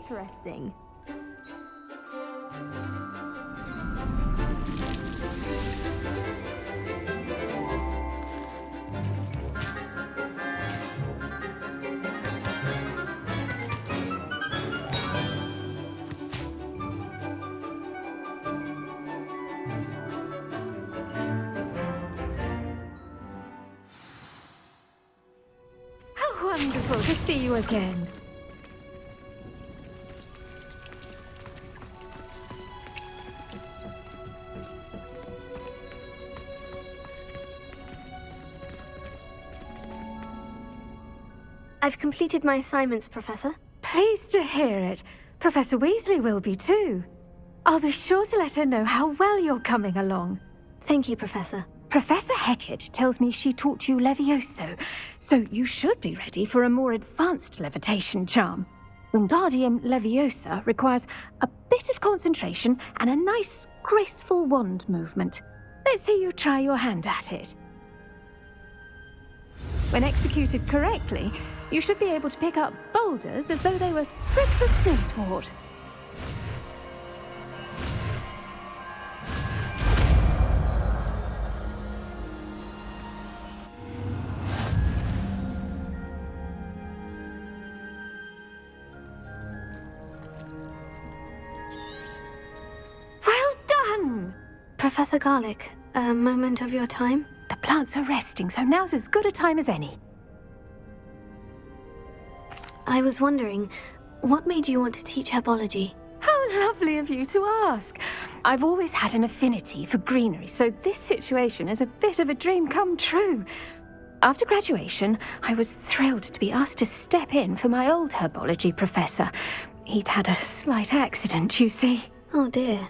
interesting. How wonderful to see you again. I've completed my assignments, Professor. Pleased to hear it. Professor Weasley will be too. I'll be sure to let her know how well you're coming along. Thank you, Professor. Professor Hecat tells me she taught you Levioso, so you should be ready for a more advanced levitation charm. Wingardium Leviosa requires a bit of concentration and a nice, graceful wand movement. Let's see you try your hand at it. When executed correctly, you should be able to pick up boulders as though they were sprigs of snowswort. Well done! Professor Garlick, a moment of your time? The plants are resting, so now's as good a time as any. I was wondering, what made you want to teach herbology? How lovely of you to ask. I've always had an affinity for greenery, so this situation is a bit of a dream come true. After graduation, I was thrilled to be asked to step in for my old herbology professor. He'd had a slight accident, you see. Oh dear.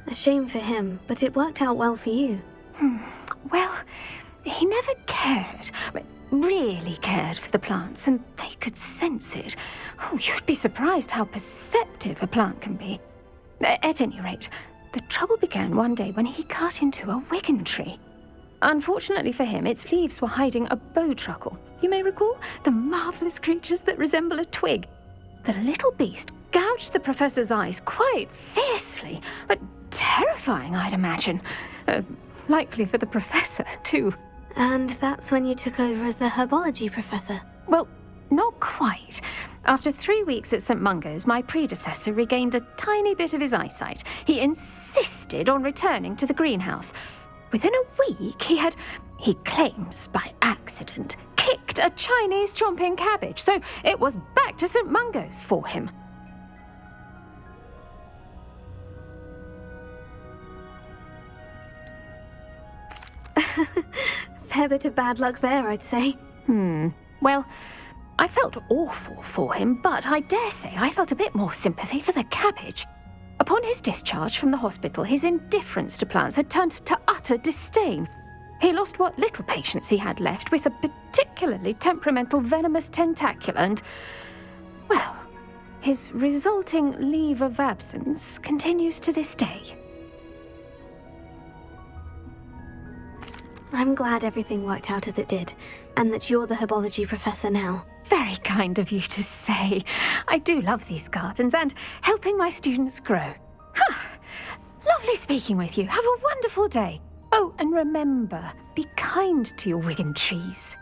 A shame for him, but it worked out well for you. Well, he never really cared for the plants, and they could sense it. Oh, you'd be surprised how perceptive a plant can be. At any rate, the trouble began one day when he cut into a wigan tree. Unfortunately for him, its leaves were hiding a bowtruckle. You may recall the marvellous creatures that resemble a twig. The little beast gouged the professor's eyes quite fiercely, but terrifying, I'd imagine. Likely for the professor, too. And that's when you took over as the herbology professor? Well, not quite. After 3 weeks at St. Mungo's, my predecessor regained a tiny bit of his eyesight. He insisted on returning to the greenhouse. Within a week, he claims by accident, kicked a Chinese chomping cabbage, so it was back to St. Mungo's for him. Fair bit of bad luck there, I'd say. Well, I felt awful for him, but I dare say I felt a bit more sympathy for the cabbage. Upon his discharge from the hospital, his indifference to plants had turned to utter disdain. He lost what little patience he had left with a particularly temperamental venomous tentacula and, well, his resulting leave of absence continues to this day. I'm glad everything worked out as it did, and that you're the herbology professor now. Very kind of you to say. I do love these gardens and helping my students grow. Lovely speaking with you. Have a wonderful day. Oh, and remember, be kind to your wigan trees.